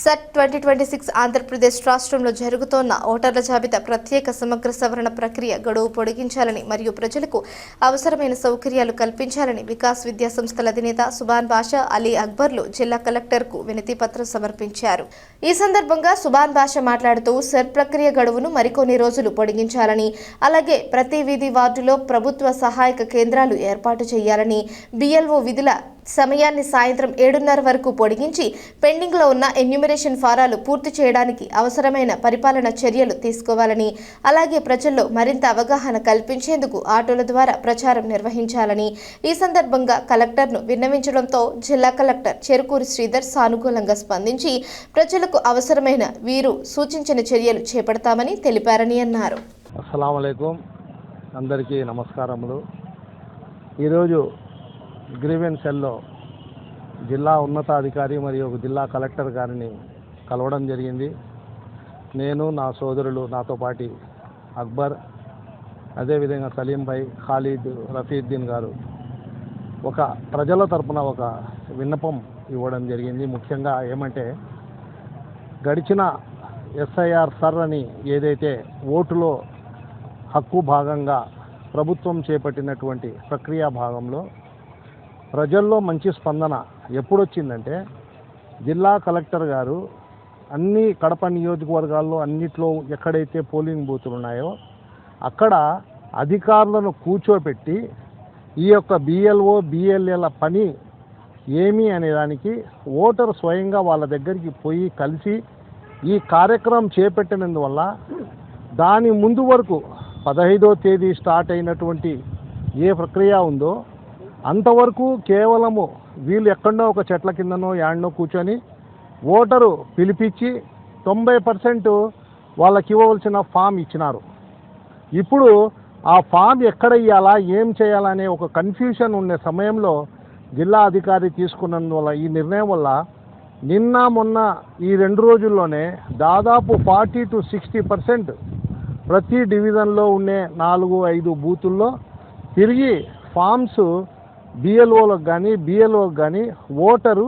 Set 2026 Andhra Pradesh రాష్ట్రంలో జరుగుతోన్న ఓటర్ల జాబితా ప్రత్యేక సమగ్ర సవరణ ప్రక్రియ గడువు పొడిగించాలని మరియు ప్రజలకు అవసరమైన సౌకర్యాలు కల్పించాలని వికాస్ విద్యా సంస్థల అధినేత సుబాన్ బాషా అలీ అక్బర్లు జిల్లా కలెక్టర్కు వినతి పత్రం సమర్పించారు. ఈ సందర్భంగా సుబాన్ బాషా మాట్లాడుతూ సెట్ ప్రక్రియ గడువును మరికొన్ని రోజులు పొడిగించాలని, అలాగే ప్రతి వీధి వార్డులో ప్రభుత్వ సహాయక కేంద్రాలు ఏర్పాటు చేయాలని, బిఎల్ఓ విధుల సమయాన్ని సాయంత్రం 7:30 వరకు పొడిగించి పెండింగ్లో ఉన్న ఎన్యూమరేషన్ ఫారాలు పూర్తి చేయడానికి అవసరమైన పరిపాలన చర్యలు తీసుకోవాలని, అలాగే ప్రజల్లో మరింత అవగాహన కల్పించేందుకు ఆటోల ద్వారా ప్రచారం నిర్వహించాలని ఈ సందర్భంగా కలెక్టర్ను విన్నవించడంతో జిల్లా కలెక్టర్ చెరుకూరి శ్రీధర్ సానుకూలంగా స్పందించి ప్రజలకు అవసరమైన వీరు సూచించిన చర్యలు చేపడతామని తెలిపారని అన్నారు. అస్సలాము అలైకుం, అందరికీ నమస్కారములు. ఈరోజు గ్రీవెన్స్ సెల్లో జిల్లా ఉన్నతాధికారి మరియు జిల్లా కలెక్టర్ గారిని కలవడం జరిగింది. నేను, నా సోదరులు, నాతో పాటి అక్బర్, అదేవిధంగా సలీం భాయ్, ఖాలిద్, రఫీద్దీన్ గారు ఒక ప్రజల తరపున ఒక విన్నపం ఇవ్వడం జరిగింది. ముఖ్యంగా ఏమంటే, గడిచిన ఎస్ఐఆర్ సర్ అని ఏదైతే ఓటులో హక్కు భాగంగా ప్రభుత్వం చేపట్టినటువంటి ప్రక్రియ భాగంలో ప్రజల్లో మంచి స్పందన ఎప్పుడొచ్చిందంటే, జిల్లా కలెక్టర్ గారు అన్ని కడప నియోజకవర్గాల్లో అన్నిట్లో ఎక్కడైతే పోలింగ్ బూతులు ఉన్నాయో అక్కడ అధికారులను కూర్చోపెట్టి ఈ యొక్క బిఎల్ఓ బిఎల్ఏల పని ఏమి అనేదానికి ఓటర్ స్వయంగా వాళ్ళ దగ్గరికి పోయి కలిసి ఈ కార్యక్రమం చేపట్టినందువల్ల దాని ముందు వరకు 15వ తేదీ స్టార్ట్ అయినటువంటి ఏ ప్రక్రియ ఉందో అంతవరకు కేవలము వీళ్ళు ఎక్కడో ఒక చెట్ల కిందనో యాడ్నో కూర్చొని ఓటరు పిలిపించి 90% వాళ్ళకి ఇవ్వవలసిన ఫామ్ ఇచ్చినారు. ఇప్పుడు ఆ ఫామ్ ఎక్కడ ఇవ్వాలా, ఏం చేయాలనే ఒక కన్ఫ్యూషన్ ఉండే సమయంలో జిల్లా అధికారి తీసుకున్నందువల్ల ఈ నిర్ణయం వల్ల నిన్న మొన్న ఈ 2 రోజుల్లోనే దాదాపు 40 to 60% ప్రతి డివిజన్లో ఉండే 4-5 బూతుల్లో తిరిగి ఫామ్స్ బిఎల్ఓలకు కానీ బిఎల్ఓకి కానీ ఓటరు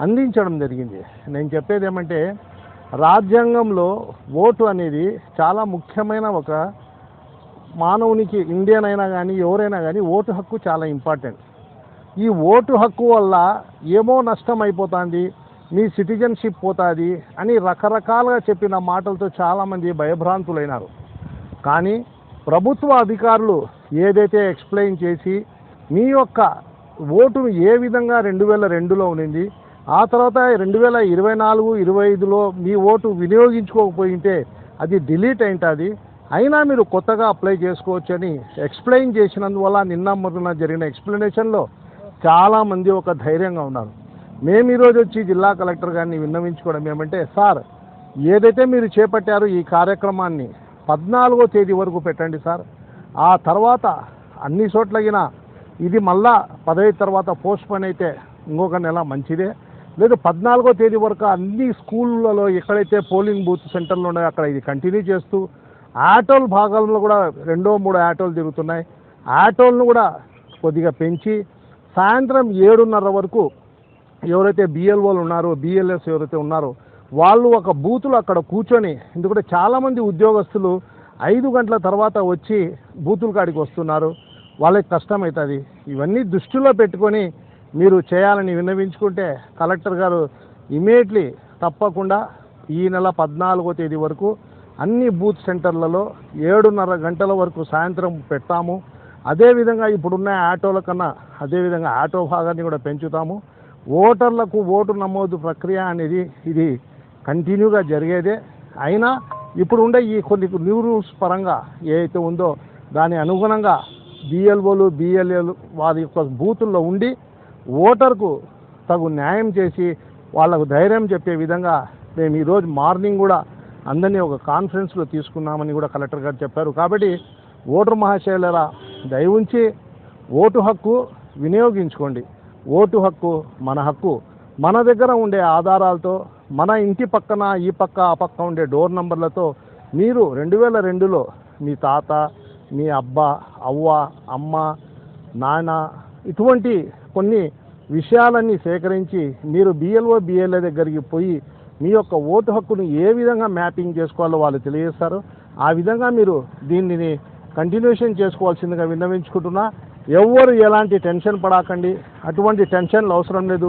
అందించడం జరిగింది. నేను చెప్పేది ఏమంటే, రాజ్యాంగంలో ఓటు అనేది చాలా ముఖ్యమైన ఒక మానవునికి, ఇండియన్ అయినా కానీ ఎవరైనా కానీ ఓటు హక్కు చాలా ఇంపార్టెంట్. ఈ ఓటు హక్కు వల్ల ఏమో నష్టం అయిపోతుంది, మీ సిటిజన్షిప్ పోతుంది అని రకరకాలుగా చెప్పిన మాటలతో చాలామంది భయభ్రాంతులైనారు. కానీ ప్రభుత్వ అధికారులు ఏదైతే ఎక్స్ప్లెయిన్ చేసి మీ యొక్క ఓటును ఏ విధంగా 2002లో ఉన్నింది, ఆ తర్వాత 2024-25లో మీ ఓటు వినియోగించుకోకపోయింటే అది డిలీట్ అయింటుంది, అయినా మీరు కొత్తగా అప్లై చేసుకోవచ్చని ఎక్స్ప్లెయిన్ చేసినందువల్ల నిన్న మొన్న జరిగిన ఎక్స్ప్లెనేషన్లో చాలామంది ఒక ధైర్యంగా ఉన్నారు. మేము ఈరోజు వచ్చి జిల్లా కలెక్టర్ గారిని విన్నవించుకోవడం ఏమంటే, సార్ ఏదైతే మీరు చేపట్టారో ఈ కార్యక్రమాన్ని 14వ తేదీ వరకు పెట్టండి సార్. ఆ తర్వాత అన్ని చోట్లగిన ఇది మళ్ళా 15 తర్వాత పోస్ట్ పోన్ అయితే ఇంకొక నెల మంచిదే, లేదు 14వ తేదీ వరకు అన్ని స్కూళ్ళలో ఎక్కడైతే పోలింగ్ బూత్ సెంటర్లు ఉన్నాయో అక్కడ ఇది కంటిన్యూ చేస్తూ, ఆటోల భాగాల్లో కూడా 2-3 ఆటోలు తిరుగుతున్నాయి, ఆటోలను కూడా కొద్దిగా పెంచి సాయంత్రం 7:30 వరకు ఎవరైతే బిఎల్ఓలు ఉన్నారో బిఎల్ఎస్ ఎవరైతే ఉన్నారో వాళ్ళు ఒక బూతులు అక్కడ కూర్చొని, ఎందుకంటే చాలామంది ఉద్యోగస్తులు 5 గంటల తర్వాత వచ్చి బూతుల కాడికి వస్తున్నారు, వాళ్ళకి కష్టమవుతుంది. ఇవన్నీ దృష్టిలో పెట్టుకొని మీరు చేయాలని విన్నవించుకుంటే కలెక్టర్ గారు ఇమీడియట్లీ తప్పకుండా ఈ నెల 14వ తేదీ వరకు అన్ని బూత్ సెంటర్లలో 7:30 గంటల వరకు సాయంత్రం పెడతాము. అదేవిధంగా ఇప్పుడున్న ఆటోల కన్నా అదేవిధంగా ఆటో భాగాన్ని కూడా పెంచుతాము. ఓటర్లకు ఓటు నమోదు ప్రక్రియ అనేది ఇది కంటిన్యూగా జరిగేదే. అయినా ఇప్పుడు ఉండే ఈ కొన్ని న్యూ రూల్స్ పరంగా ఏదైతే ఉందో దాని అనుగుణంగా బిఎల్ఓలు బిఎల్ఏలు వారి యొక్క బూతుల్లో ఉండి ఓటర్కు తగు న్యాయం చేసి వాళ్ళకు ధైర్యం చెప్పే విధంగా మేము ఈరోజు మార్నింగ్ కూడా అందరినీ ఒక కాన్ఫరెన్స్లో తీసుకున్నామని కూడా కలెక్టర్ గారు చెప్పారు. కాబట్టి ఓటర్ మహాశయులరా, దయవుంచి ఓటు హక్కు వినియోగించుకోండి. ఓటు హక్కు మన హక్కు. మన దగ్గర ఉండే ఆధారాలతో, మన ఇంటి పక్కన ఈ పక్క ఆ పక్క ఉండే డోర్ నంబర్లతో మీరు 2002లో మీ తాత, మీ అబ్బా, అవ్వ, అమ్మ, నాన్న ఇటువంటి కొన్ని విషయాలన్నీ సేకరించి మీరు బిఎల్ఓ బిఎల్ఏ దగ్గరికి పోయి మీ యొక్క ఓటు హక్కును ఏ విధంగా మ్యాపింగ్ చేసుకోవాలో వాళ్ళు తెలియజేస్తారు. ఆ విధంగా మీరు దీనిని కంటిన్యూషన్ చేసుకోవాల్సిందిగా విన్నవించుకుంటున్నా. ఎవ్వరు ఎలాంటి టెన్షన్ పడకండి, అటువంటి టెన్షన్లు అవసరం లేదు.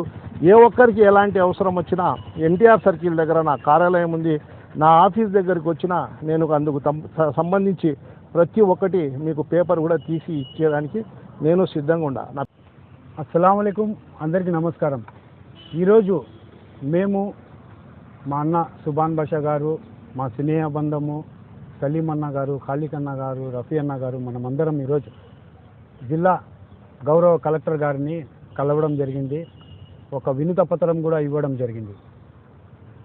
ఏ ఒక్కరికి ఎలాంటి అవసరం వచ్చినా ఎన్టీఆర్ సర్కిల్ దగ్గర నా కార్యాలయం ఉంది, నా ఆఫీస్ దగ్గరికి వచ్చినా నేను అందుకు సంబంధించి ప్రతి ఒక్కటి మీకు పేపర్ కూడా తీసి ఇచ్చేదానికి నేను సిద్ధంగా ఉన్నా. అస్సలాము అలైకుం, అందరికీ నమస్కారం. ఈరోజు మేము మా అన్న సుబాన్ బాషా గారు, మా స్నేహ బంధము సలీం అన్న గారు, ఖాలిక్ అన్న గారు, రఫీ అన్న గారు, మనమందరం ఈరోజు జిల్లా గౌరవ కలెక్టర్ గారిని కలవడం జరిగింది. ఒక వినూత పత్రం కూడా ఇవ్వడం జరిగింది.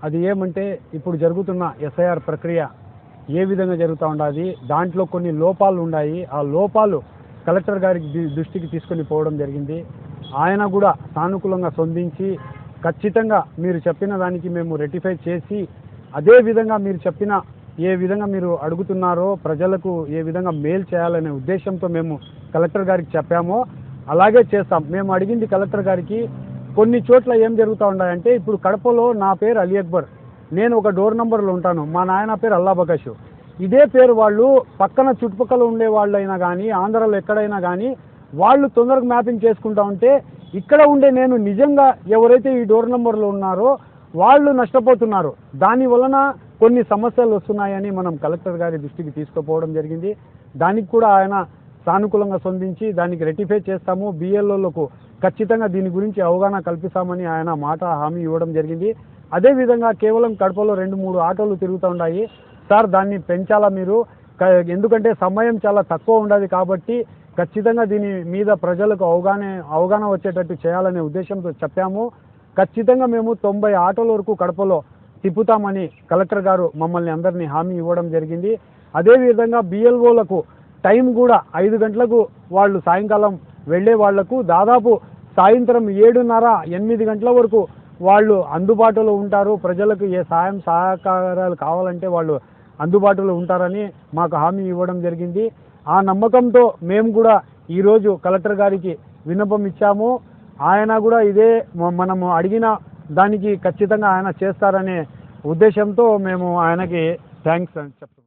అది ఏమంటే ఇప్పుడు జరుగుతున్న ఎస్ఐఆర్ ప్రక్రియ ఏ విధంగా జరుగుతూ ఉండాలి, దాంట్లో కొన్ని లోపాలు ఉన్నాయి. ఆ లోపాలు కలెక్టర్ గారికి దృష్టికి తీసుకొని పోవడం జరిగింది. ఆయన కూడా సానుకూలంగా స్పందించి ఖచ్చితంగా మీరు చెప్పిన దానికి మేము రెక్టిఫై చేసి, అదే విధంగా మీరు చెప్పిన ఏ విధంగా మీరు అడుగుతున్నారో ప్రజలకు ఏ విధంగా మేలు చేయాలనే ఉద్దేశంతో మేము కలెక్టర్ గారికి చెప్పామో అలాగే చేస్తాం. మేము అడిగింది కలెక్టర్ గారికి, కొన్ని చోట్ల ఏం జరుగుతూ ఉన్నాయంటే, ఇప్పుడు కడపలో నా పేరు అలీ అక్బర్, నేను ఒక డోర్ నెంబర్లో ఉంటాను, మా నాయన పేరు అల్లా బకాషు. ఇదే పేరు వాళ్ళు పక్కన చుట్టుపక్కల ఉండే వాళ్ళైనా కానీ ఆంధ్రాలో ఎక్కడైనా కానీ వాళ్ళు తొందరగా మ్యాపింగ్ చేసుకుంటా ఉంటే, ఇక్కడ ఉండే నేను నిజంగా ఎవరైతే ఈ డోర్ నెంబర్లో ఉన్నారో వాళ్ళు నష్టపోతున్నారు. దాని వలన కొన్ని సమస్యలు వస్తున్నాయని మనం కలెక్టర్ గారి దృష్టికి తీసుకుపోవడం జరిగింది. దానికి కూడా ఆయన సానుకూలంగా స్పందించి దానికి రెక్టిఫై చేస్తాము, బిఎల్ఓలకు ఖచ్చితంగా దీని గురించి అవగాహన కల్పిస్తామని ఆయన హామీ ఇవ్వడం జరిగింది. అదేవిధంగా కేవలం కడపలో 2-3 ఆటోలు తిరుగుతూ ఉన్నాయి సార్, దాన్ని పెంచాలా మీరు, ఎందుకంటే సమయం చాలా తక్కువ ఉండదు కాబట్టి ఖచ్చితంగా దీని మీద ప్రజలకు అవగాహన వచ్చేటట్టు చేయాలనే ఉద్దేశంతో చెప్పాము. ఖచ్చితంగా మేము 90 ఆటోల వరకు కడపలో తిప్పుతామని కలెక్టర్ గారు మమ్మల్ని అందరినీ హామీ ఇవ్వడం జరిగింది. అదేవిధంగా బిఎల్ఓలకు టైం కూడా 5 గంటలకు వాళ్ళు సాయంకాలం వెళ్ళే వాళ్లకు దాదాపు సాయంత్రం 7:30-8 గంటల వరకు వాళ్ళు అందుబాటులో ఉంటారు. ప్రజలకు ఏ సహకారాలు కావాలంటే వాళ్ళు అందుబాటులో ఉంటారని మాకు హామీ ఇవ్వడం జరిగింది. ఆ నమ్మకంతో మేము కూడా ఈరోజు కలెక్టర్ గారికి విన్నపం ఇచ్చాము. ఆయన కూడా ఇదే మనము అడిగిన దానికి ఖచ్చితంగా ఆయన చేస్తారనే ఉద్దేశంతో మేము ఆయనకి థ్యాంక్స్ అని చెప్తున్నాం.